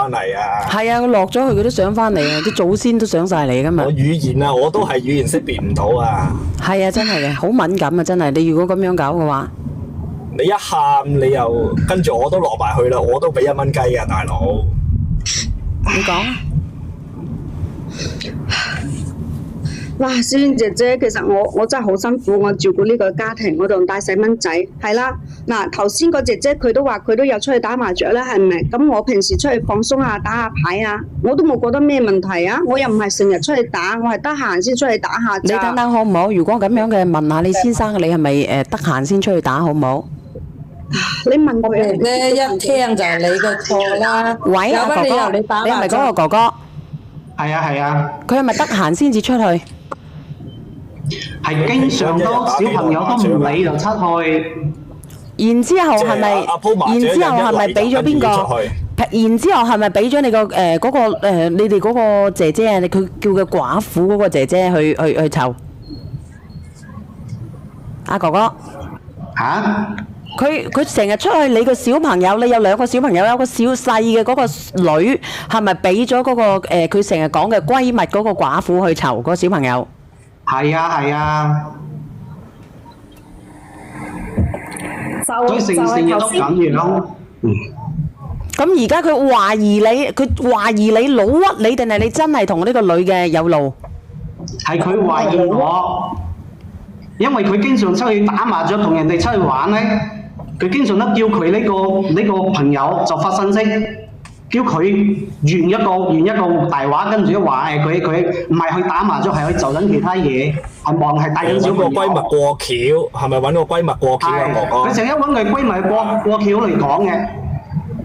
翻嚟啊！係啊，佢落咗去佢都上翻嚟啊，啲祖先都上晒嚟噶嘛。我語言啊，我都係語言識別唔到啊！係啊，真係嘅，好敏感啊，真係。你如果咁樣搞嘅話，你一喊你又跟住我都落埋去啦，我都俾1蚊雞啊，大佬！你講啊。哇，小燕姐姐，其實我真係好辛苦，我照顧呢個家庭，我仲帶細蚊仔，係啦。嗱，頭先個姐姐佢都話佢都有出去打麻雀啦，係咪？咁我平時出去放鬆下，打下牌啊，我都冇覺得咩問題啊。我又唔係成日出去打，我係得閒先出去打下咋。你等等好唔好？如果咁樣嘅問下你先生，你係咪得閒先出去打好唔好？你問佢啊，咧一聽就係你嘅錯啦。喂，阿哥哥，你係咪嗰個哥哥？係啊係啊，佢係咪得閒先至出去？係經常都小朋友都唔理就出去。然之後係咪？然之後係咪俾咗邊個？然之後係咪俾咗你個嗰個你哋嗰個姐姐啊？佢叫嘅寡婦嗰個姐姐去湊？阿哥哥嚇？佢成日出去，你個小朋友，你有2個小朋友，有個小細嘅嗰個女，係咪俾咗嗰個佢成日講嘅閨蜜嗰個寡婦去湊嗰個小朋友？係啊係啊，佢成日都咁樣。咁而家佢懷疑你，佢懷疑你老屈你，定係你真係同呢個女嘅有路？係佢懷疑我，因為佢經常出去打麻雀同人哋出去玩咧，佢經常都叫佢呢個朋友就發信息，叫佢圓一個大話，跟住一話佢唔係去打麻雀，係去做緊其他嘢，係帶緊小朋友。揾個閨蜜過橋，係咪揾個閨蜜過橋啊，哥哥？佢成日揾佢閨蜜過橋嚟講嘅。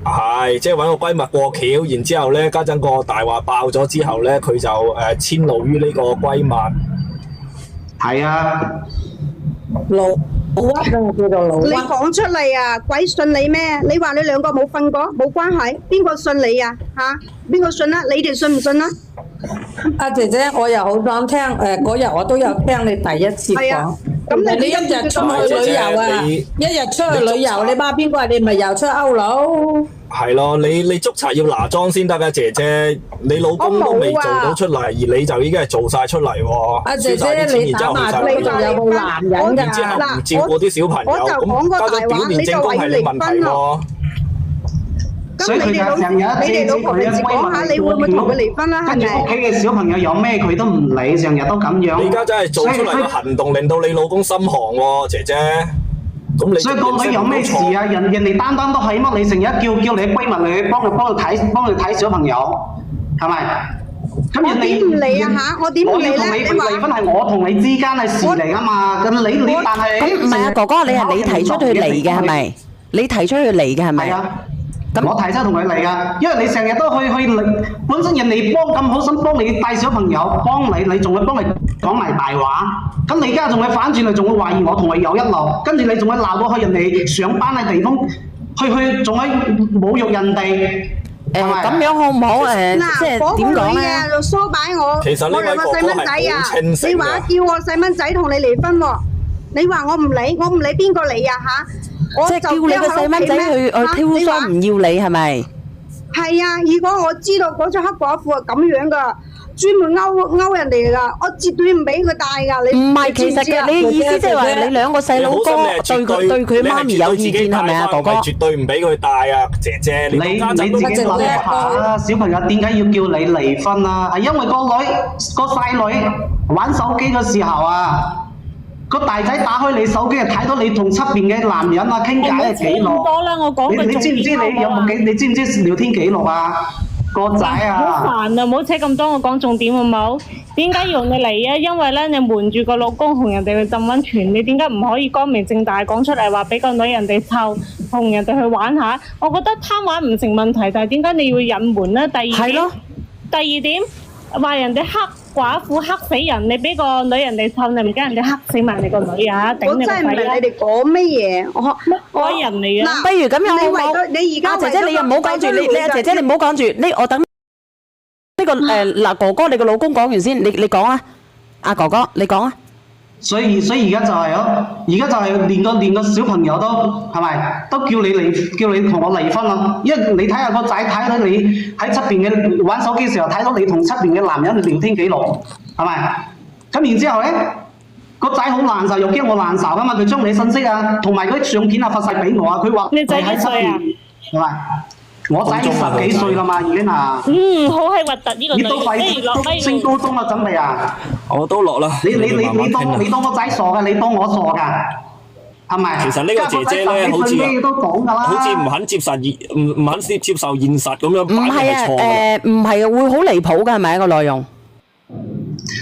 係，即係揾個閨蜜過橋，然之後咧，家陣個大話爆咗之後咧，佢就遷怒於呢個閨蜜。係啊，老屈啊，叫做老屈。你講出嚟啊，鬼信你咩？你話你2個冇瞓過，冇關係，邊個信你啊？嚇，邊個信啊？你哋信唔信啊？阿姐姐，我又好想聽嗰日我都有聽你第一次講。咁你一日出去旅遊啊？一日出去旅遊，你媽邊個？你咪又出歐佬？係咯，你捉賊要拿裝先得㗎，姐姐，你老公都未做到出嚟，而你就已經係做晒出嚟喎。阿姐姐，你打麻雀仲有個男人㗎，然之後唔照顧啲小朋友，我就講個大話，你就話要離婚咯。咁你哋老婆平時講下，你會唔會同佢離婚啦？係咪？跟住屋企嘅小朋友有咩佢都唔理，成日都咁樣。你而家真係做出嚟嘅行動，令到你老公心寒喎，姐姐。咁你所以個女有咩事啊？人哋單都係乜？你成日叫你閨蜜嚟幫佢睇小朋友，係咪？咁人哋我點唔理啊嚇？我點唔理咧？你話離婚係我同你之間嘅事嚟㗎嘛？咁你但係咁唔係啊，哥哥，你係你提出去嚟嘅係咪？你提出去嚟嘅係咪？係啊。我提出同佢嚟噶，因為你成日都去本身人哋咁好心幫你帶小朋友，幫你仲會幫你講埋大話，咁你而家仲會反轉嚟，仲會懷疑我同佢有一路，跟住你仲會鬧到去人哋上班嘅地方，去仲會侮辱人哋。咁樣好唔好？即係點講咧？就唆擺我，其實呢位哥哥係好清醒嘅。你話叫我細蚊仔同你離婚喎？你話我唔理邊個理啊嚇？即係叫你個細蚊仔去挑唆唔要你係咪？係啊！如果我知道嗰隻黑寡婦係咁樣噶，專門勾人哋噶，我絕對唔俾佢帶噶。你唔係，其實嘅你嘅意思即係話你2個細佬哥對佢媽咪有意見係咪啊，哥哥？絕對唔俾佢帶啊，姐姐。你自己諗下，小朋友點解要叫你離婚啊？係因為個細女玩手機嘅時候啊。個大仔打開你手機，就睇到你同出邊嘅男人啊傾偈嘅記錄。多啦，我講嘅你知唔知你有冇你知唔知聊天記錄啊？個仔啊！好煩啊！唔好扯咁多，我講重點好冇？點解要你嚟啊？因為咧，你瞞住個老公同人哋去浸溫泉，你點解唔可以光明正大講出嚟話俾個女人哋湊，同人哋去玩下？我覺得貪玩唔成問題，但係點解你要隱瞞咧？第二點話人哋黑寡婦黑死人，你俾個女人哋湊，你唔驚人哋黑死埋你個女啊？頂你個肺啊！我真係唔明你哋講乜嘢，我人嚟嘅。不如咁樣好唔好？你而家姐姐你又唔好講住，你阿姐姐你唔好講住，我等呢個嗱哥哥你個老公講完先，你講啊，阿哥哥你講啊。所以而家就係咯，而家就係連個小朋友都係咪都叫你同我離婚咯？因為你睇下個仔睇到你喺出邊嘅玩手機嘅時候睇到你同出邊嘅男人聊天記錄，係咪？咁然之後咧，個仔好難受，又驚我難受噶嘛，佢將你信息啊同埋嗰啲相片啊發晒俾我啊，佢話你仔幾歲啊？係咪？我仔10幾歲啦嘛，已經啊。好係核突呢個女，不如升高中啦，準備啊！我都落啦。你當個仔傻㗎，你當我傻㗎，係咪？其實呢個姐姐咧，好似咩都講㗎啦，好似唔肯接受現實咁樣，唔係啊，唔係啊，會好離譜㗎，係咪一個內容？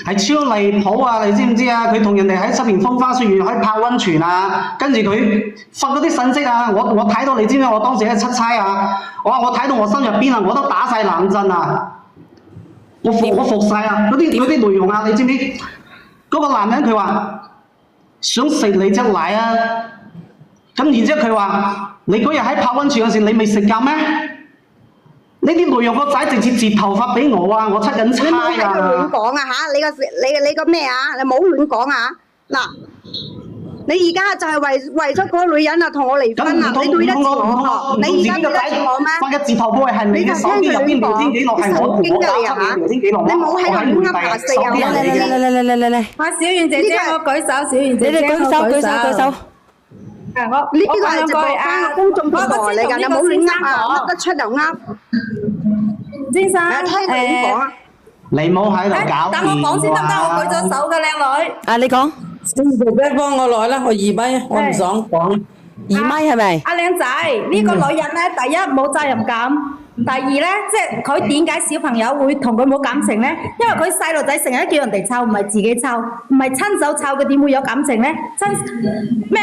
係超離譜啊！你知唔知啊？佢同人哋喺出邊風花雪月可以泡溫泉啊，跟住佢發嗰啲信息啊，我睇到你知唔知？我當時喺出差啊，我睇到我心入邊啊，我都打晒冷震啊！我服晒啊！嗰啲內容啊，你知唔知？嗰個男人佢話想食你隻奶啊，咁然之後佢話你嗰日喺泡溫泉嗰時你未食夠咩？呢啲內容個仔直接截頭髮俾我啊！我出緊差啊！你冇喺度亂講啊嚇！你個咩啊？你冇亂講啊！嗱，你而家就係為咗嗰個女人啊同我離婚啊！你對得住我？你而家對得住我咩？發嘅截頭波係你嘅手機入邊聊天記錄，係我同我打出嘅聊天記錄。你冇喺度亂噏八四啊！嚟！阿小燕姐姐，我舉手，小燕姐姐，你舉手。呢個係直播間公眾平台嚟㗎，你冇亂噏啊！噏得出就噏。先生，聽你點講啊？你冇喺度搞等我講先得唔得？我舉咗手嘅靚女。啊，你講。小燕姐姐幫我來啦，我二咪，我唔想講。二咪係咪？阿靚仔，呢個女人咧，第一冇責任感。第二咧，即係佢點解小朋友會同佢冇感情咧？因為佢細路仔成日叫人哋湊，唔係自己湊，唔係親手湊，佢點會有感情咧？咩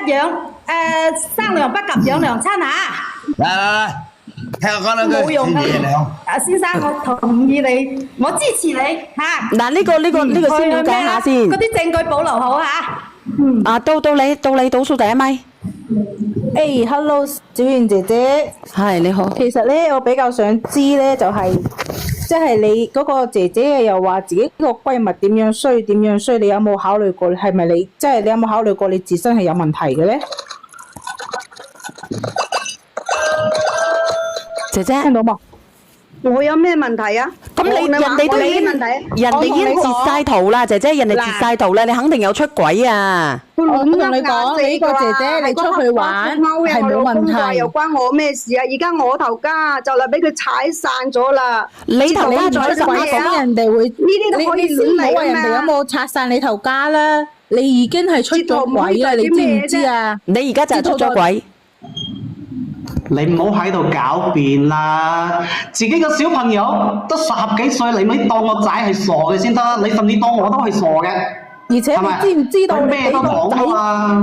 養生娘不及養娘親嚇！嚟，聽我講兩句。冇用啊！先生，我同意你，我支持你嚇。嗱，呢個先了解下先。嗰啲證據保留好嚇。啊，到你倒數第一咪。Hello， 小燕姐姐，係你好。其實咧，我比較想知咧，就係即係你嗰個姐姐又話自己個閨蜜點樣衰，你有冇考慮過？係咪你即係你有冇考慮過你自身係有問題嘅咧？姐姐聽到冇？我有咩問題啊？咁人哋都已經截晒圖啦，姐姐人哋截晒圖咧，你肯定有出軌啊！我同你講，你呢個姐姐你出去玩係冇問題，又關我咩事啊？而家我頭家就嚟俾佢踩散咗啦！你頭家再講人哋會呢啲都可以亂嚟㗎嘛？人哋有冇拆散你頭家啦？你已經係出咗軌啦，你知唔知啊？你而家就係出咗軌。你唔好喺度狡辯啦！自己個小朋友都10幾歲，你咪當個仔係傻嘅先得，你甚至當我都係傻嘅。而且你知唔知道咩都講啊？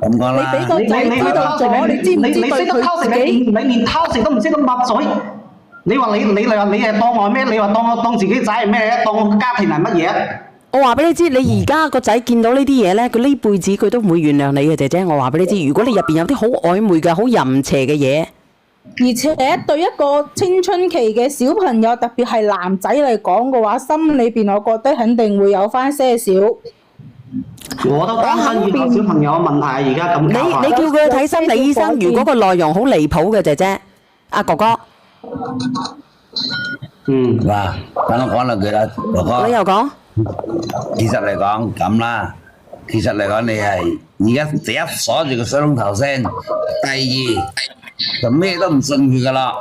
咁講啦，你俾個仔知道咗，你知唔知對佢自己？你連偷食都唔識得抹嘴。你話你係當我咩？你話當自己仔係咩？當我家庭係乜嘢？我話俾你知，你而家個仔見到呢啲嘢咧，佢呢輩子佢都唔會原諒你嘅，姐姐。我話俾你知，如果你入邊有啲好曖昧嘅、好淫邪嘅嘢，而且對一個青春期嘅小朋友，特別係男仔嚟講嘅話，心裏邊我覺得肯定會有翻些少。我都擔心以後小朋友嘅問題，而家咁搞法。你叫佢去睇心理醫生，如果個內容好離譜嘅，姐姐，阿哥哥。嗱，等我講兩句啦，哥哥。你又講？其實嚟講咁啦，其實嚟講你係而家第一鎖住個水龍頭先，第二就咩都唔信佢噶啦，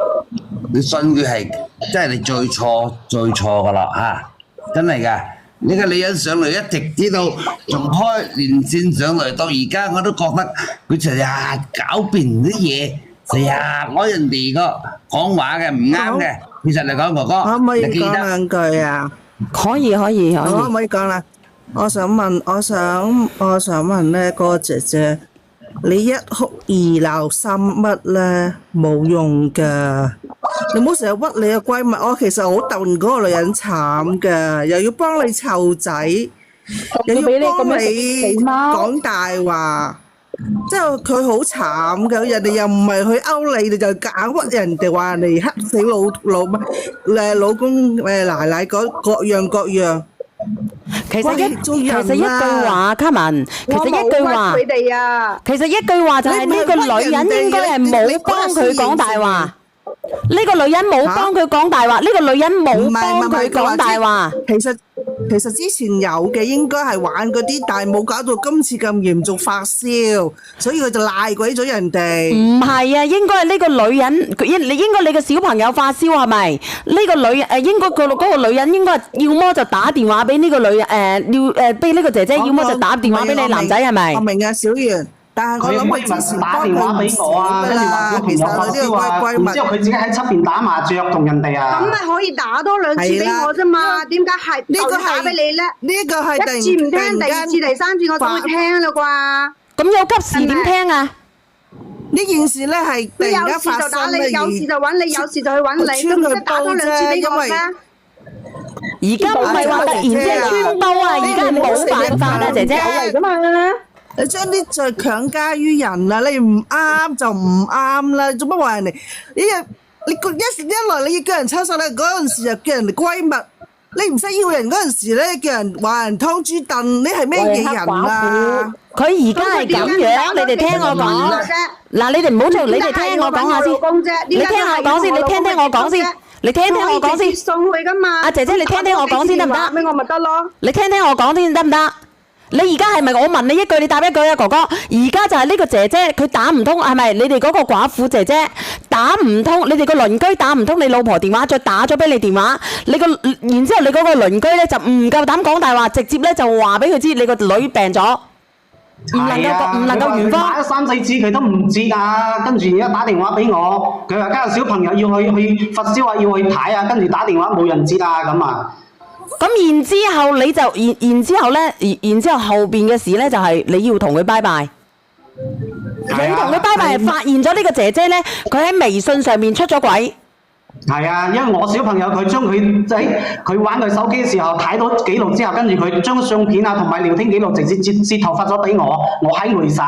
你信佢係即係你最錯噶啦嚇，真係噶！呢個女人上嚟一直知道，從開連線上嚟到而家，我都覺得佢成日狡辯啲嘢，成日攞人哋個講話嘅唔啱嘅。其實嚟講，哥哥，可唔可以講兩句啊？可以。可唔可以講啦？我想問咧，個姐姐，你一哭二鬧三乜咧，冇用噶。你唔好成日屈你個閨蜜，我其實好戥嗰個女人慘噶，又要幫你湊仔，又要幫你講大話，即係佢好慘噶。人哋又唔係去勾你，你就夾屈人哋話你黑死老公奶奶各樣。其實一句話，卡文，其實一句話，佢哋啊，其實一句話就係呢個女人應該係冇幫佢講大話。呢個女人冇幫佢講大話，呢個女人冇幫佢講大話。其實之前有嘅應該係玩嗰啲，但係冇搞到今次咁嚴重發燒，所以佢就賴鬼咗人哋。唔係啊，應該係呢個女人，應該你個小朋友發燒係咪？呢個女應該嗰個女人應該要麼就打電話俾呢個女要俾呢個姐姐，要麼就打電話俾你男仔係咪？我明啊，小圓。但係我諗佢之前打電話俾我啊，跟住話小朋友發燒啊，然之後佢自己喺出邊打麻雀同人哋啊。咁咪可以打多2次俾我啫嘛？點解係呢個打俾你咧？呢個係一次唔聽，第2次、第3次我都會聽啦啩。咁有急事點聽啊？呢件事咧係突然間發生嘅，有事就揾你，有事就去揾你，咁即係打多2次俾我咧。而家唔係話突然之間穿煲啊，而家係冇辦法啦，姐姐嚟㗎嘛。你將啲罪強加於人啊！你唔啱就唔啱啦，做乜話人哋？你一來你要叫人抽手咧，嗰陣時又叫人哋閨蜜，你唔使要人嗰陣時咧，叫人話人劏豬燉，你係咩嘢人啊？佢而家係咁樣，你哋聽我講。嗱，你哋唔好做，你哋聽我講下先。你聽我講先，你聽聽我講先。你聽聽我講先。送去㗎嘛？阿姐姐，你聽聽我講先得唔得？俾我咪得咯。你聽聽我講先得唔得？你而家係咪我問你一句，你答一句啊，哥哥？而家就係呢個姐姐佢打唔通，係咪？你哋嗰個寡婦姐姐打唔通，你哋個鄰居打唔通你老婆電話，再打咗俾你電話，然之後你嗰個鄰居咧就唔夠膽講大話，直接咧就話俾佢知你個女病咗，唔能夠原方。打咗3、4次佢都唔接啊，跟住而家打電話俾我，佢話家有小朋友要去發燒啊，要去睇啊，跟住打電話冇人接啊咁啊。咁然之後你就然之後咧，然之後後邊嘅事咧就係你要同佢拜拜。你同佢拜拜係發現咗呢個姐姐咧，佢喺微信上面出咗軌。係啊，因為我小朋友佢將佢玩佢手機嘅時候睇到記錄之後，跟住佢將相片啊同埋聊天記錄直接截圖發咗俾我，我喺外省。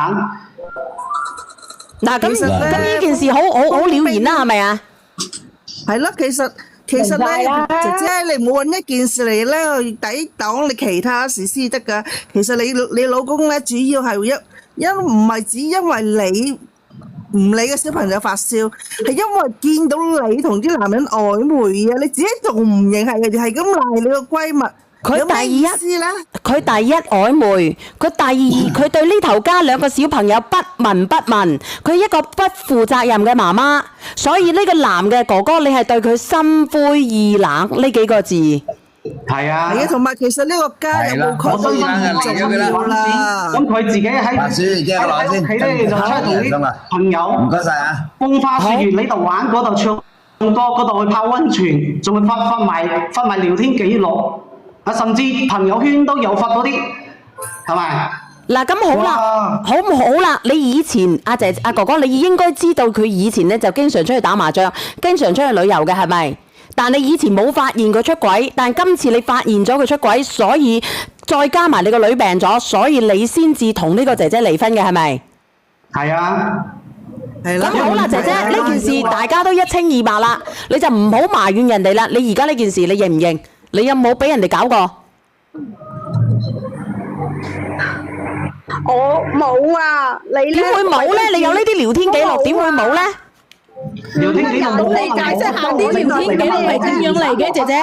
嗱咁呢件事好了然啦，係咪啊？係咯，其實咧，姐姐你唔好揾一件事嚟咧去抵擋你其他事先得㗎。其實你老公咧，主要係唔係只因為你唔理個小朋友發燒，係因為見到你同啲男人曖昧啊！你自己仲唔認係咁賴你個閨蜜。佢第一曖昧，佢第二佢對呢頭家2個小朋友不聞不問，佢一個不負責任嘅媽媽，所以呢個男嘅哥哥你係對佢心灰意冷呢幾個字。係啊，同埋其實呢個家有冇佢都重要啦。咁佢自己喺屋企咧就出去同啲朋友風花雪月呢度玩，嗰度唱歌，嗰度去泡溫泉，仲會發埋聊天記錄。甚至朋友圈都有發嗰啲，係咪？嗱咁好啦，好唔好啦？你以前阿哥哥，你應該知道佢以前咧就經常出去打麻將，經常出去旅遊嘅，係咪？但你以前冇發現佢出軌，但今次你發現咗佢出軌，所以再加埋你個女病咗，所以你先至同呢個姐姐離婚嘅，係咪？係啊。咁好啦，姐姐，呢件事大家都一清二白啦，你就唔好埋怨人哋啦。你而家呢件事你認唔認？你有冇俾人哋搞過？我冇啊，你點會冇咧？你有呢啲聊天記錄，點會冇咧？聊天記錄冇可能你解釋下啲聊天記錄係點樣嚟嘅，姐姐？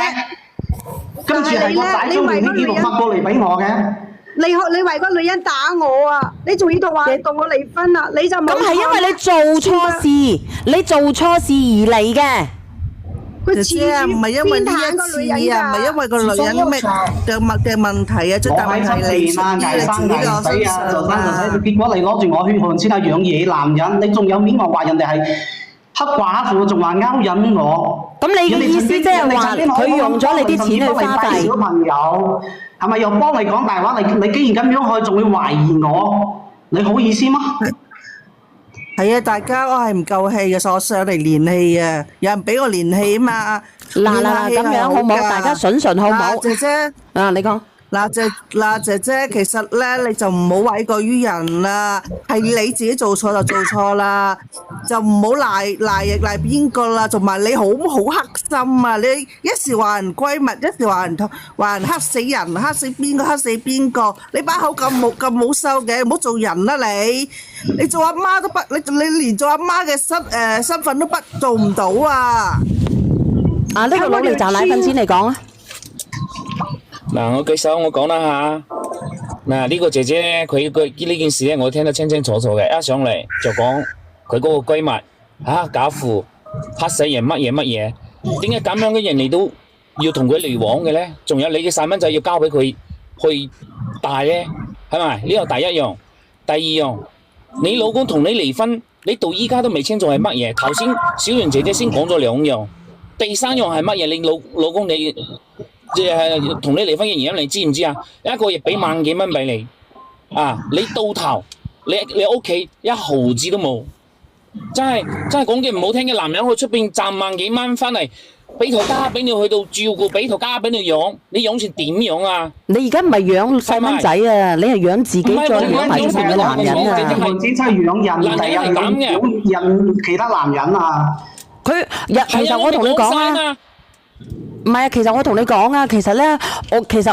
跟住係我仔將聊天記錄發過嚟俾我嘅。你為個女人打我啊！你仲要同話同我離婚啊？你就冇。咁係因為你做錯事，你做錯事而嚟嘅。姐姐啊，唔係因為呢一次啊，唔係因為個女人咩嘅問題啊，最大問題係你自己啊，死啊，就生，結果你攞住我血汗錢啊養野男人，你仲有面話人哋係黑寡婦，仲話勾引我。咁你嘅意思即係話佢用咗你啲錢去花費？小朋友係咪又幫你講大話？你既然咁樣去，仲會懷疑我，你好意思嗎？係啊，大家我係唔夠氣嘅，所以我上嚟練氣啊！有人俾我練氣啊嘛。嗱，咁樣好唔好？大家順好唔好？姐姐，你講。嗱姐姐，其實咧你就唔好諉過於人啦，係你自己做錯就做錯啦，就唔好賴邊個啦。同埋你好黑心啊！你一時話人閨蜜，一時話人黑死人，黑死邊個？你把口咁冇收嘅，唔好做人啦你！你做阿媽都不，你連做阿媽嘅身份都做唔到啊！啊，呢個攞嚟賺奶粉錢嚟講啊！嗱，我舉手，我講啦吓。嗱，呢個姐姐咧，佢呢件事咧，我聽得清清楚楚嘅。一上嚟就講佢嗰個閨蜜假婦黑死人乜嘢？點解咁樣嘅人你都要同佢嚟往嘅咧？仲有你嘅細蚊仔要交俾佢去帶咧，係咪？呢個第一樣。第二樣，你老公同你離婚，你到依家都未清楚係乜嘢。頭先小袁姐姐先講咗兩樣，第三樣係乜嘢？你老公你？即係同你離婚嘅原因，你知唔知啊？一個月俾萬幾蚊俾你，你到頭你屋企一毫子都冇，真係講句唔好聽嘅，男人去出邊賺萬幾蚊翻嚟，俾頭家俾你去到照顧，俾頭家俾你養，你養成點樣啊？你而家唔係養細蚊仔啊，你係養自己再養埋出邊嘅男人啊！唔止真係養人，男人係咁嘅，養其他男人啊！其實我同你講啊。唔係啊，其實我同你講啊，其實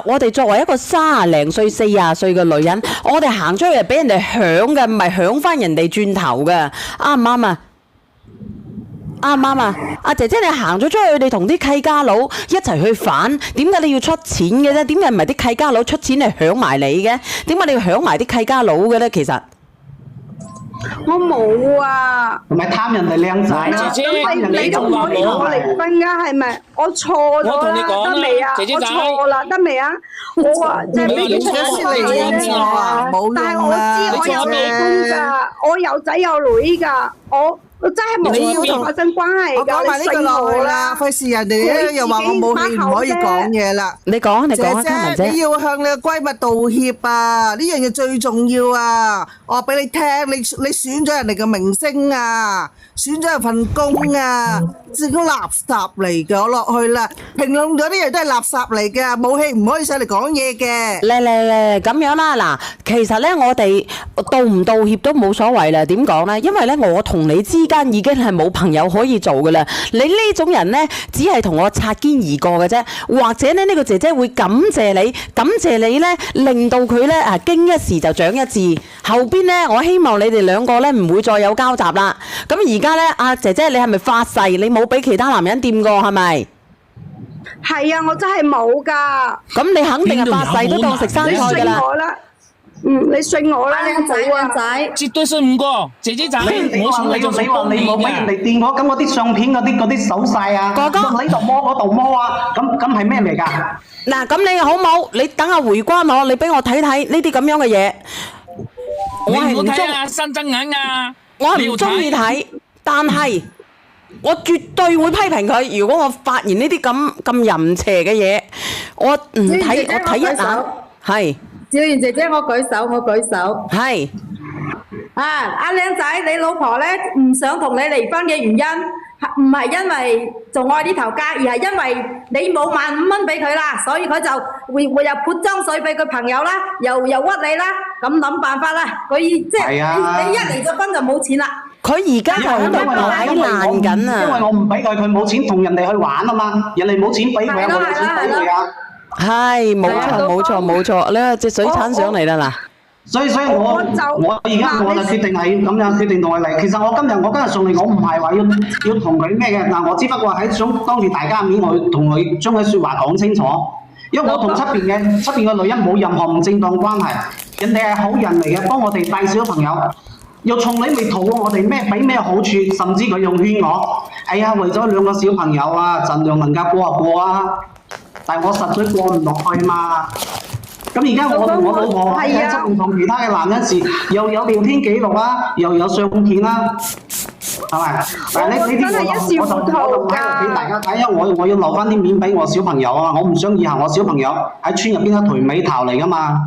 我哋作為一個30零歲、40歲嘅女人，我哋行出去係俾人哋響嘅，唔係響翻人哋轉頭嘅，啱唔啱啊？啱唔啱啊？阿姐姐你行咗出去，你同啲契家佬一齊去反，點解你要出錢嘅啫？點解唔係啲契家佬出錢嚟響埋你嘅？點解你要響埋啲契家佬嘅咧？其實我冇啊，唔係貪人哋靚仔，姐姐你仲可以同我離婚㗎？係咪？我錯咗啦，得未啊？我錯啦，得未啊？我話即係俾啲錯先嚟認錯啊！但係我知我有老公㗎，我有仔有女㗎，我真係冇同發生關係㗎。我講埋呢個落去啦，費事人哋又話我冇氣唔可以講嘢啦。你講啊，姐姐，你要向你嘅閨蜜道歉啊！呢樣嘢最重要啊！我話俾你聽，你損咗人哋嘅明星啊，損咗人份工啊，係個垃圾嚟嘅。我落去啦，評論咗啲嘢都係垃圾嚟嘅，冇氣唔可以上嚟講嘢嘅。嚟咁樣啦，嗱，其實咧我哋道唔道歉都冇所謂啦。點講咧？因為咧我同你之間已經係冇朋友可以做嘅啦。你呢種人咧，只係同我擦肩而過嘅啫。或者咧呢個姐姐會感謝你咧，令到佢咧經一時就長一智。後邊咧，我希望你哋兩個咧唔會再有交集啦。咁而家咧，阿姐姐你係咪發誓你冇俾其他男人掂過係咪？係啊，我真係冇㗎。咁你肯定係發誓都當食生菜㗎啦。你信我啦，靚仔，絕對信唔過，姐姐仔，我信你仲信幫你冇俾人哋掂我，咁嗰啲相片嗰啲手勢啊，哥哥呢度摸嗰度摸啊，咁係咩嚟㗎？嗱，咁你好冇？你等下回關我，你俾我睇睇呢啲咁樣嘅嘢。我係唔中啊，新睜眼啊！我係唔中意睇，但係我絕對會批評佢。如果我發現呢啲咁淫邪嘅嘢，我唔睇，我睇一眼係。小妍姐姐，我舉手。係。阿靚仔，你老婆咧唔想同你離婚嘅原因，唔係因為仲愛呢頭家，而係因為你冇15,000蚊俾佢啦，所以佢就會又潑髒水俾佢朋友啦，又屈你啦，咁諗辦法啦。佢即係你一離咗婚就冇錢啦。佢而家就喺度擺爛緊啊！因為我唔俾佢冇錢同人哋去玩啊嘛，人哋冇錢俾佢，我冇錢俾佢啊。係冇錯，你隻水鏟上嚟啦嗱。所以我而家我就決定係咁樣決定同佢嚟。其實我今日上嚟，我唔係話要同佢咩嘅，嗱，我只不過係想當住大家面，我同佢將啲説話講清楚。因為我同出邊嘅女人冇任何唔正當關係，人哋係好人嚟嘅，幫我哋帶小朋友，又從嚟未圖過我哋咩俾咩好處，甚至佢仲勸我，哎呀，為咗2個小朋友啊，盡量能夠過就過啊，但係我實在過唔落去嘛。咁而家我同我老婆喺出面同其他嘅男人士又有聊天記錄啦，又有相片啦，係咪？但係呢啲我就喺度俾大家睇，因為我要留翻啲面俾我小朋友啊！我唔想以後我小朋友喺村入邊一頹尾頭嚟噶嘛。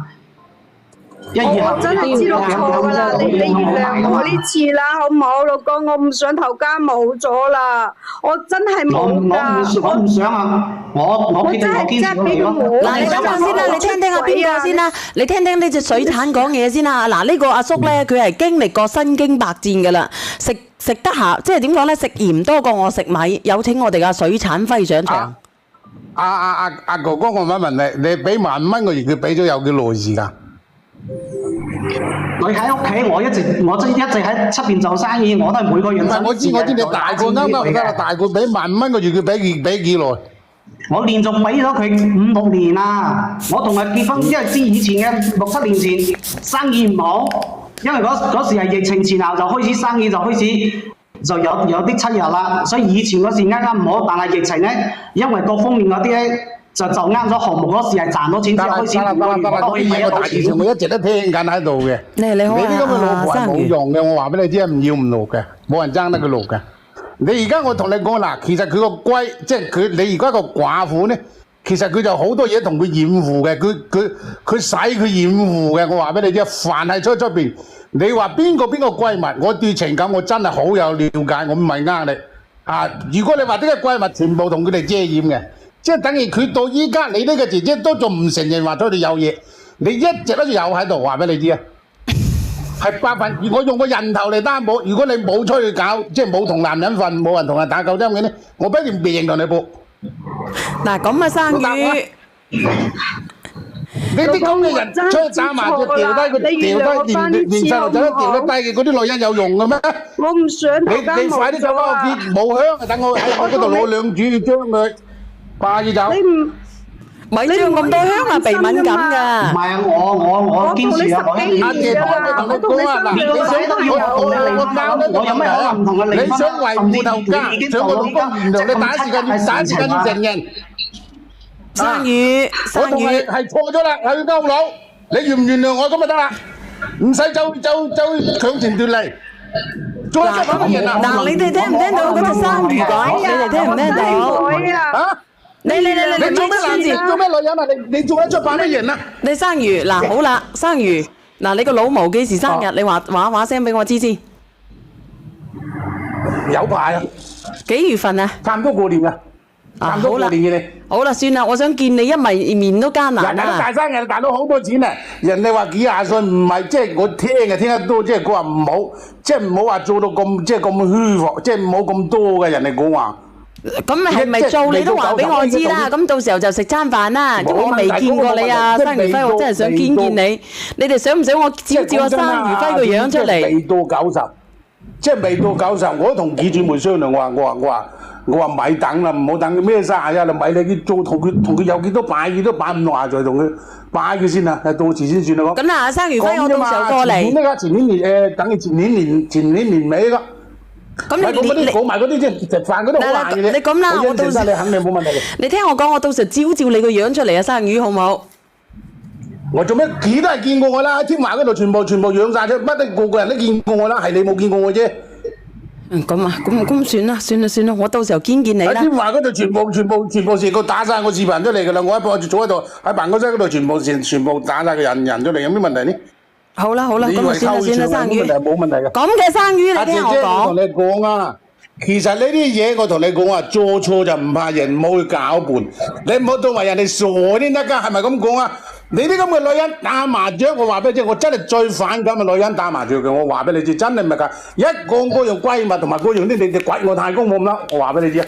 我真係知道錯㗎啦，你原諒我呢次啦，好唔好，老公？我唔想頭家冇咗啦，我真係冇㗎。我唔想啊，我決定我堅持俾佢我。嗱，你等陣先啦，你聽聽下邊個先啦，你聽聽呢隻水產講嘢先啦。嗱，呢個阿叔咧，佢係經歷過身經百戰㗎啦，食得下，即係點講咧？食鹽多過我食米。有請我哋嘅水產輝上場。阿哥哥，我問一問你，你俾10000蚊個月，佢俾咗有幾耐時間？佢喺屋企，我一直喺出邊做生意，我都係每個月。唔係，我知你大個啱啱得啦，大個俾10000蚊個月，佢俾幾耐？我連續俾咗佢5、6年啦。我同佢結婚，因為知以前嘅6、7年前生意唔好，因為嗰時係疫情前後就開始生意就開始就有啲7日啦，所以以前嗰時啱唔好，但係疫情咧，因為各方面嗰啲咧。就啱咗項目嗰時係賺到錢，之後開始我可以買到錢。我一直都聽緊喺度嘅。你好啊，你啲咁嘅老婆係冇用嘅，我話俾你知，唔要唔落嘅，冇人爭得佢落嘅。你而家我同你講嗱，其實佢個龜，即係你而家個寡婦咧，其實佢就好多嘢同佢掩護嘅，佢使佢掩護嘅。我話俾你知，凡係出邊，你話邊個閨蜜，我對情感我真係好有了解，我唔係呃你啊。如果你話呢個閨蜜全部同佢哋遮掩嘅。即係等於佢到依家，你呢個姐姐都仲唔承認話出嚟有嘢，你一直都有喺度，話俾你知啊，係100%。我用個人頭嚟擔保，如果你冇出去搞，即係冇同男人瞓，冇人同人打夠針嘅咧，我俾條命同你報。嗱咁啊，生魚，你啲咁嘅人出去打麻雀，掉低佢，掉低連細路仔都掉得低嘅，嗰啲女人有用嘅咩？我唔想你快啲走翻屋企，冇香，等我喺我嗰度攞兩柱將佢。掛住走，咪將咁多香啊，鼻敏感㗎。唔係啊，我堅持啊，我同你講啊，嗱，我有咩可能唔同佢離婚？你想維護頭家，想個老公原諒你，第一時間要承認。生魚，我同係錯咗啦，係勾佬，你原唔原諒我咁就得啦，唔使走強詞奪理。嗱，你哋聽唔聽到嗰隻生魚講？你哋聽唔聽到？啊？你做咩男人？做咩女人啊？你做得出扮乜人啊？你生魚嗱，好啦，生魚嗱，你個老毛幾時生日？你話聲俾我知先。有排啊！幾月份啊？差唔多過年啊！差唔多過年嘅你。好啦，算啦，我想見你一面都艱難啊！人哋都大生日，賺到好多錢啊！人哋話幾廿歲唔係，即係我聽得多，即係佢話唔好，即係唔好話做到咁即係咁虛浮，即係唔好咁多嘅人哋講話。咁係咪做你都話俾我知啦？咁到時候就食餐飯啦。我未見過你啊，生魚輝，我真係想見你。你哋想唔想我照個生魚輝個樣出嚟？未到90，即係未到90，我都同幾姊妹商量，我話咪等啦，唔好等佢咩生日啊！咪你做同佢有幾多擺，幾多擺唔落下再同佢擺佢先啊！到時先算啦。咁啊，生魚輝，我到時候過嚟。等於前年年尾咯。咁你講埋嗰啲即係食飯嗰啲好難嘅啫。你咁啦，我到時你肯定冇問題嘅。你聽我講，我到時照你個樣出嚟啊，生魚好唔好？我做咩？幾都係見過我啦，喺天華嗰度全部養晒出，乜都個個人都見過我啦，係你冇見過我啫。咁啊，咁算啦，我到時候見你啦。喺天華嗰度全部成個打晒個視頻出嚟㗎啦，我坐喺度喺辦公室嗰度全部打晒個人出嚟，有咩問題呢？好啦，咁啊算啦，生魚冇問題嘅。咁嘅生魚，你聽我講。我同你講啊，其實呢啲嘢我同你講啊，做錯就唔怕人，唔好去攪拌。你唔好當為人哋傻先得㗎，係咪咁講啊？你啲咁嘅女人打麻雀，我話俾你知，我真係最反感嘅女人打麻雀嘅。我話俾你知，真係唔係㗎。一講嗰樣閨蜜同埋嗰樣啲，你鬼我太公冇咁啦。我話俾你知啊。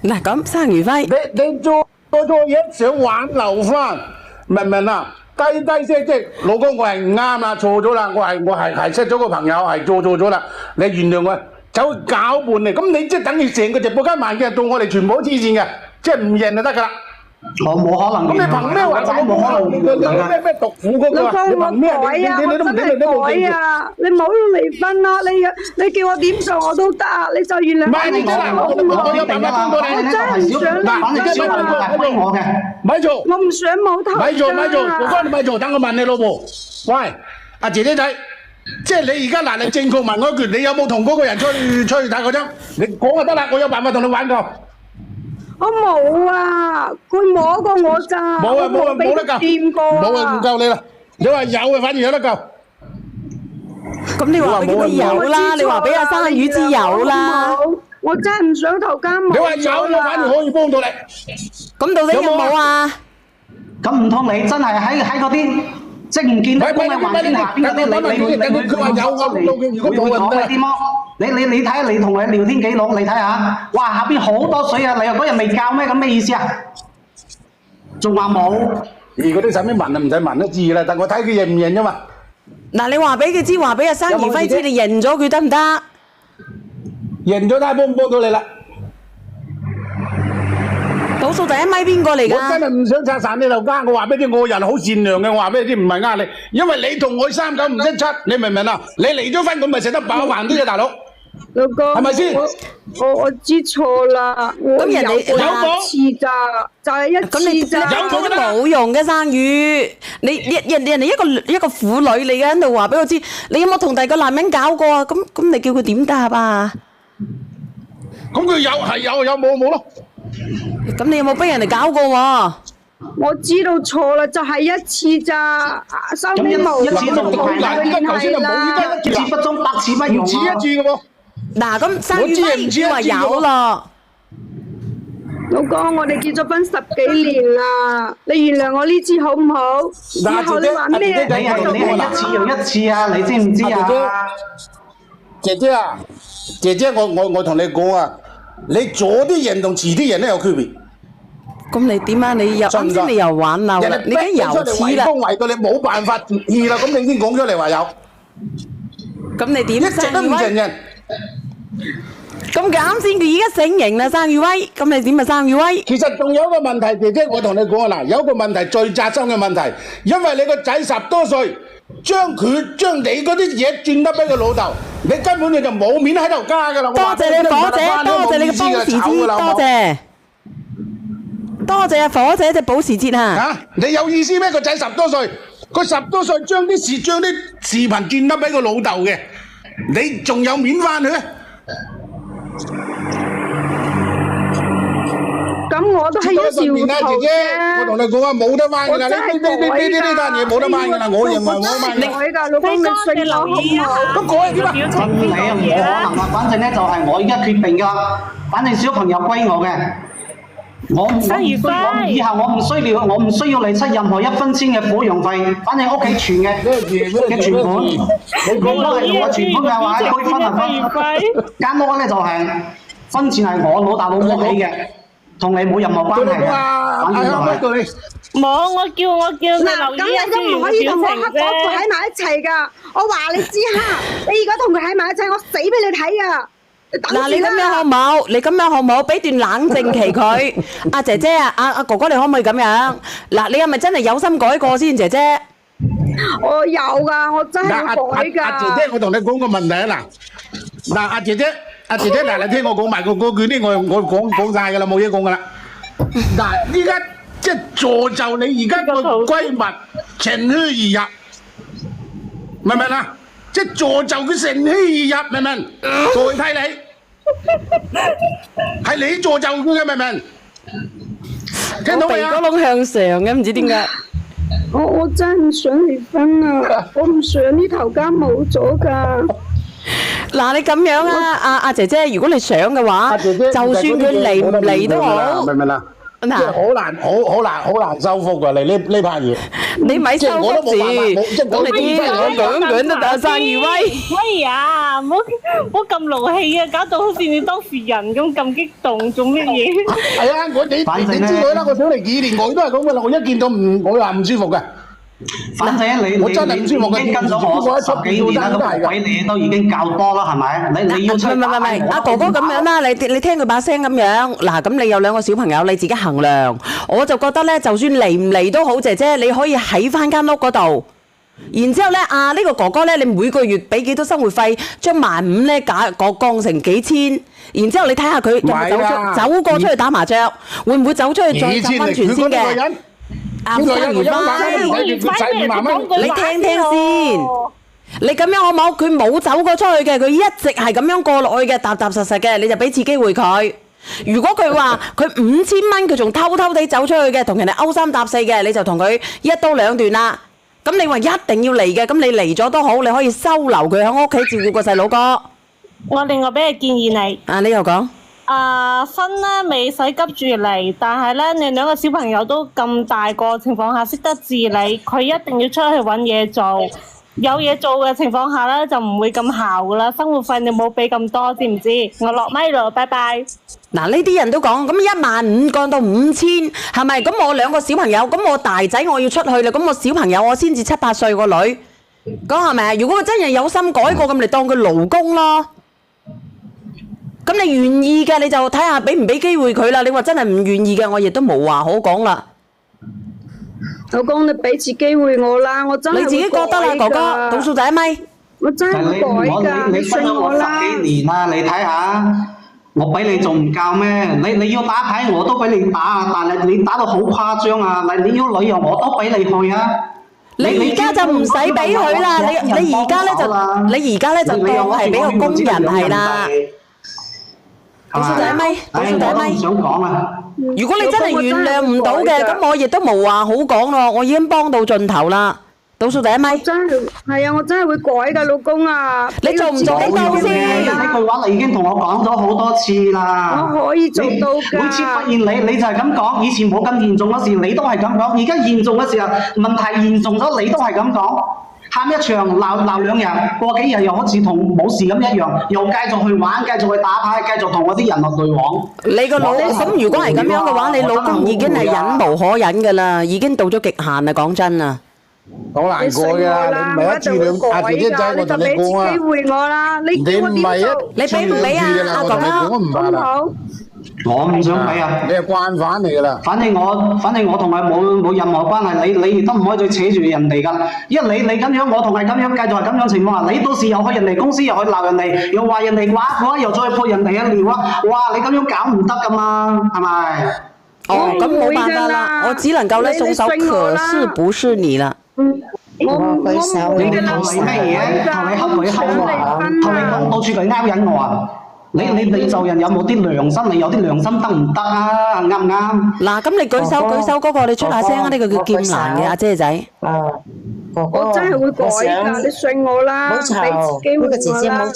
嗱咁，生魚輝，你做錯嘢想挽留翻，明唔明啊？低聲即老公，我係唔啱啦，錯咗啦，我係識咗個朋友係做錯咗啦，你原諒我，走攪拌你，咁你即係等於成個直播間萬幾人到我哋全部都黐線嘅，即係唔認就得㗎啦。我冇可能。咁你憑咩話我冇可能？你咩毒婦嗰個？你憑咩？你都唔理，你都冇理。你唔好離婚啦！你叫我點做我都得，你就原諒我。唔係你真係我有辦法幫到你。我真係唔想離婚啊！咪做！我唔想冇頭。咪做！我幫你咪做，等我問你老婆。喂，阿姐姐仔，即係你而家嗱，你正確問我一句，你有冇同嗰個人出去打過針？你講就得啦，我有辦法同你玩過。我冇啊，佢摸過我咋，冇得救，掂過啊，冇啊，唔救你啦。你話有啊，反而有得救。咁你話俾佢有啦，你話俾阿生魚知有啦。我真係唔想投監冇。你話有，我反而可以幫到你。咁到底有冇啊？咁唔通你真係喺嗰啲即係唔見得光嘅環境下邊嗰啲，佢話有我如果冇講啲麼？你睇下你同佢聊天記錄，你睇下，哇下邊好多水啊！你又嗰日未教咩？咁咩意思啊？仲話冇？而嗰啲使咩問啊？唔使問都知啦，但我睇佢認唔認啫嘛。嗱，你話俾佢知，話俾阿生兒輝知，你認咗佢得唔得？認咗睇下幫唔幫到你啦。倒數第一咪邊個嚟㗎？我真係唔想拆散你頭家，我話俾你知，我人好善良嘅，我話俾你知唔係呃你，因為你同我39唔識七，你明唔明啊？你離咗婚，咁咪食得飽飯啲嘅大佬。老公，係咪先？我知錯啦，我有過一次咋，就係一次咋。有冇都冇用嘅生魚，人哋一個婦女嚟嘅喺度話俾我知，你有冇同第二個男人搞過啊？咁你叫佢點答啊？咁佢有係有冇咯？咁你有冇俾人哋搞過喎？我知道錯啦，就係一次咋，收尾冇。一次仲大啦，頭先就冇，一次不忠，百次不容。唔止一次嘅喎。嗱，咁生魚輝話有咯。老公，我哋結咗婚10幾年啦，你原諒我呢次好唔好？以後你話咩？你係一次又一次啊！你知唔知啊？姐姐，我同你講啊，你早啲贏同遲啲贏都有區別。咁你點啊？你又啱先你又玩漏啦，你已經又似啦。圍到你冇辦法脫氣啦，咁你先講出嚟話有。咁你點？一直都唔承認。咁啱先佢而家醒形啦，生魚威，咁你點啊，生魚威？其實仲有一個問題，姐姐，我同你講啊，嗱，有一個問題最扎心嘅問題，因為你個仔10多歲，將你嗰啲嘢轉得俾個老豆，你根本你就冇面喺度加噶啦。多謝你火姐，多謝你嘅保時捷，多謝阿火姐隻保時捷啊！嚇，你有意思咩？個仔10多歲，佢10多歲將啲視頻轉得俾個老豆嘅，你仲有面翻去咩？咁我都係一時糊塗啫。我同你講啊，冇得翻㗎啦！呢單嘢冇得翻㗎啦！我認為冇翻㗎。改㗎，老公你信我好唔好？咁改點啊？真理啊，唔可能啊！反正咧就係我而家決定㗎，反正小朋友歸我嘅。我以後我唔需要你出任何1分錢嘅撫養費，反正屋企存嘅存款，你講都係我存款嘅話，區分係分。間屋咧就係分錢係我老豆老母起嘅，同你冇任何關係嘅。反正就係。冇，我叫你留意咁你都唔可以同我黑果父喺埋一齊㗎。我話你知嚇，你如果同佢喺埋一齊，我死俾你睇啊！嗱，你咁樣好冇？你咁樣好冇？俾段冷靜期佢。阿姐姐啊，阿哥哥，你可唔可以咁樣？嗱，你係咪真係有心改過先，姐姐？我有㗎，我真係改㗎。阿姐姐，我同你講個問題啊嗱，阿姐姐，嗱，你聽我講埋個句啲，我講晒㗎啦，冇嘢講㗎啦。嗱，依家即係助就你而家個閨蜜乘虛而入，明唔明啊？即係助就佢乘虛而入，明唔明？代替你，係你助就佢嘅，明唔明？聽到未啊？我鼻哥窿向上嘅，唔知點解。我真係唔想離婚啊！我唔想呢頭家冇咗㗎。嗱，你咁樣啊，阿姐姐，如果你想嘅話，就算佢離唔離都好，明唔明啊？即係好難收復㗎，你呢排嘢。你咪收復字，咁你點樣都打生魚威。威呀，唔好咁勞氣啊，搞到好似你當事人咁激動，做乜嘢？係啊，你知我啦，我想嚟幾年，我都係咁嘅啦，我一見到我話唔舒服嘅。反正我真係唔舒服嘅，已經跟咗我10幾年啦，咁鬼你都已經較多啦，係咪？你要出唔係，阿哥哥咁樣啦，你聽佢把聲咁樣，嗱，咁你有2個小朋友，你自己衡量。我就覺得咧，就算離唔離都好，姐姐你可以喺翻間屋嗰度。然之後咧，呢個哥哥咧，你每個月俾幾多生活費，將15,000咧降成幾千。然之後你睇下佢有冇走過出去打麻雀，會唔會走出去再浸溫泉先嘅？生魚輝，你聽聽先。你咁樣好冇？佢冇走過出去嘅，佢一直係咁樣過落去嘅，踏踏實實嘅，你就俾次機會佢。如果佢話佢5000蚊，佢仲偷偷地走出去嘅，同人哋勾三搭四嘅，你就同佢一刀兩斷啦。咁你話一定要嚟嘅，咁你嚟咗都好，你可以收留佢喺屋企照顧個細佬哥。我另外俾個建議你。你又講。婚咧未使急住嚟，但係咧你兩個小朋友都咁大個情況下識得自理，佢一定要出去揾嘢做，有嘢做嘅情況下咧就唔會咁姣噶啦，生活費你冇俾咁多，知唔知？我落咪咯，拜拜。嗱，呢啲人都講，咁15000降到5000，係咪？咁我兩個小朋友，咁我大仔我要出去啦，咁我小朋友我先至7、8歲個女，咁係咪啊？如果佢真係有心改過，咁你當佢勞工咯。咁你願意嘅你就睇下俾唔俾機會佢啦。你話真係唔願意嘅，我亦都無話好講啦。老公，你俾次機會我啦，我真係你自己覺得啦，哥哥，倒數第一咪。我真係會改㗎，你分咗我10幾年啦，你睇下，我比你仲唔夠咩？你要打牌我都俾你打啊，但係你打到好誇張啊！你要旅遊我都俾你去啊！你而家就唔使俾佢啦，你而家咧就當係俾個工人係啦。倒數第一咪，倒數第一咪。想講啊！如果你真係原諒唔到嘅，咁我亦都無話好講咯。我已經幫到盡頭啦。倒數第一咪。我真係會改㗎，老公啊！你做唔做得到先？呢句話你已經同我講咗好多次啦。我可以做到㗎。每次發現你就係咁講，以前冇咁嚴重嘅事你都係咁講，而家嚴重嘅時候問題嚴重咗你都係咁講。喊一場鬧2日，過幾日又好似同冇事咁一樣，又繼續去玩，繼續去打牌，繼續同嗰啲人落對網。你個老咁如果係咁樣嘅話，你老公已經係忍無可忍㗎啦，已經到咗極限啦，講真啊。好難過㗎，你唔係一次兩姐姐仔，我同你講啊。你俾機會我啦，你唔係一，你俾唔俾啊？阿哥哥，好。我唔想俾啊！你係慣犯嚟㗎啦。反正我同佢冇任何關係，你亦都唔可以再扯住人哋㗎。因為你咁樣，我同係咁樣，繼續係咁樣情況下，你到時又去人哋公司，又去鬧人哋，又話人哋寡婦，又再潑人哋一尿啊！哇！你咁樣搞唔得㗎嘛，係咪？咁冇辦法啦，我只能夠咧送首可是不是你啦。我唔會㗎啦，你咩嘢？同你黑佢啊！同你講到處佢勾引我啊！你做人有冇啲良心？你有啲良心得唔得啊？啱唔啱？嗱，咁你舉手嗰個，你出下聲啊！呢個叫劍蘭嘅阿姐仔。我真係會改㗎，你信我啦，俾次機會我啦。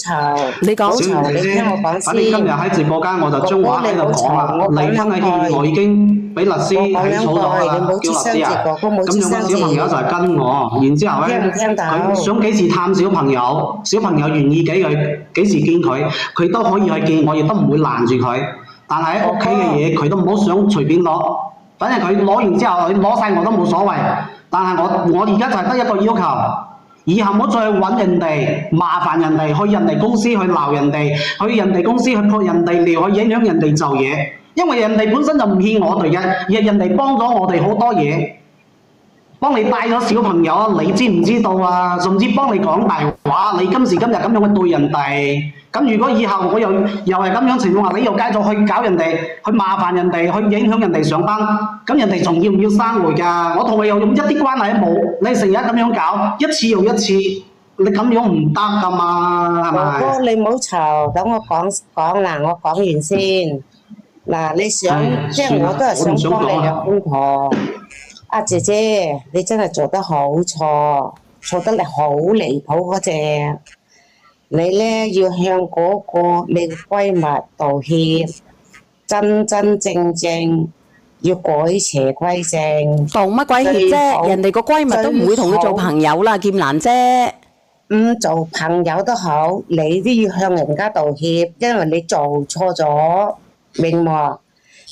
你講。你聽我講先。反正今日喺直播間我就將話喺度講啦。離婚嘅協議我已經俾律師起草咗啦，叫律師啊。咁兩個小朋友就係跟我，然之後咧，佢想幾時探小朋友，小朋友願意俾佢幾時見佢，佢都可以去見，我亦都唔會攔住佢。但係喺屋企嘅嘢，佢都唔好想隨便攞。反正佢攞完之後，佢攞晒我都冇所謂。但係我而家就係得一個要求，以後唔好再去揾人哋，麻煩人哋，去人哋公司去鬧人哋，去人哋公司去潑人哋尿，去影響人哋做嘢。因為人哋本身就唔欠我哋嘅，而係人哋幫咗我哋好多嘢，幫你帶咗小朋友，你知唔知道啊？甚至幫你講大話，你今時今日咁樣去對人哋。咁如果以後我又係咁樣情況下，你又繼續去搞人哋，去麻煩人哋，去影響人哋上班，咁人哋仲要唔要生活㗎？我同你又用一啲關係都冇，你成日咁樣搞，一次又一次，你咁樣唔得㗎嘛，係咪？哥哥，你唔好嘈，等我講啦，我講完先。嗱，你想即係我都係想幫你兩公婆。阿姐姐，你真係做得好錯得你好離譜嗰隻。你咧要向嗰個你嘅閨蜜道歉，真正要改邪歸正。道乜鬼歉啫？人哋個閨蜜都唔會同佢做朋友啦，劍蘭姐。做朋友都好，你都要向人家道歉，因為你做錯咗，明喎？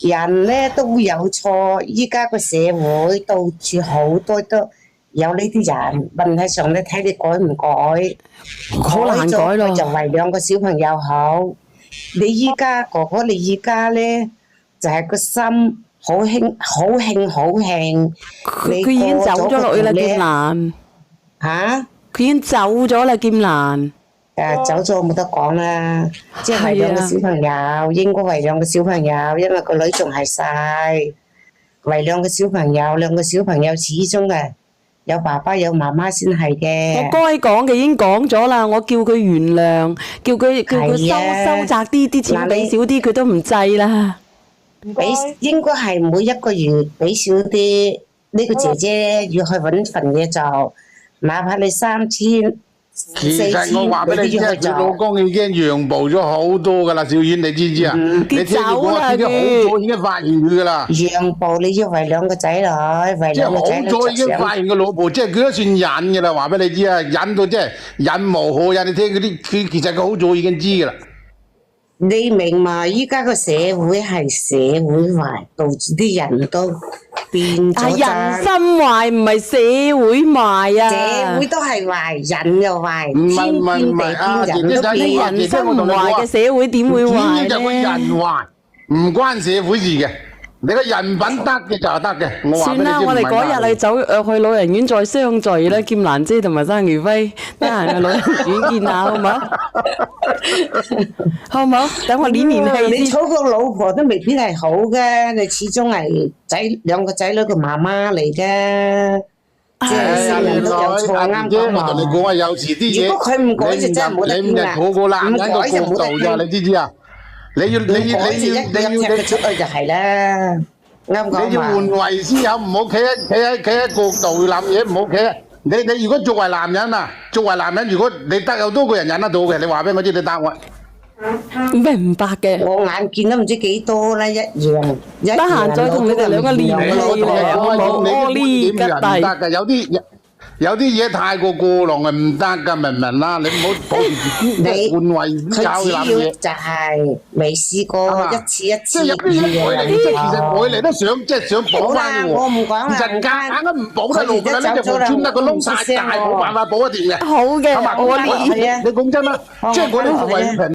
人咧都會有錯，依家個社會到處好多都有呢啲人，問題上你睇你改唔改？好難改咯，就為兩個小朋友好。你依家哥哥，你依家咧就係個心好興。佢已經走咗落去啦，劍蘭。嚇？佢已經走咗啦，劍蘭。走咗冇得講啦，即係為兩個小朋友，應該為兩個小朋友，因為個女仲係細，為兩個小朋友始終嘅。有爸爸有媽媽先係嘅。我該講嘅已經講咗啦，我叫佢原諒，叫佢收窄啲錢俾少啲，佢都唔制啦。俾應該係每一個月俾少啲，呢個姐姐要去揾份嘢做，哪怕你3000、其實我話俾你知，你都要去做佢老公已經讓步咗好多噶啦，小婉你知唔知啊？你聽佢講，已經好早已經發現佢噶啦。讓步你要為兩個仔女，為即係好兩個仔女早已經着想。發現個老婆，即係佢都算忍嘅啦。話俾你知啊，忍到即係忍無可忍。你聽嗰啲，佢其實佢好早已經知噶啦。你明嘛？依家個社會係社會壞，導致啲人都變咗咋。人心壞唔係社會壞啊！社會都係壞，人又壞，唔係天唔係唔變地係啊！變，人都變。你人心唔壞嘅社會點會壞主要就個人壞，唔關社會事嘅。你個人品得嘅就係得嘅。我話俾算啦，你知，我哋嗰日去老人院再相聚啦，劍蘭姐同埋生如輝，得閒去老人院見下好唔好？好唔好？等我練練氣你先。娶個老婆都未必係好嘅，你始終係兩個仔女嘅媽媽嚟嘅。即係人人都有錯啱啫。講我同你講啊，有時啲嘢，如果佢唔改就真係冇得你唔係個個男人個角度咋，你知唔知啊？你要踢佢出去就係啦，啱講你要換位思考，唔好企喺角度諗嘢，唔好企喺你如果作為男人啊，如果你得有多個人忍得到嘅，你話俾我知，你答我。明白嘅。我眼見都唔知幾多啦，一樣。得閒再同你哋兩個練氣咧，好唔好？阿哩吉弟。有啲嘢太過過浪係唔得㗎，明唔明啦？你唔好抱住自己換位思考去諗嘢。佢主要就係未試過一次。即係有啲嘢愛嚟，即係其實愛嚟都想，即係想補翻嘅喎。我唔講啦，其實夾硬都唔補得落㗎啦，呢隻門穿得個窿太大，冇辦法補得掂嘅。好嘅，係嘛？我你講真啦，即係我呢個位平。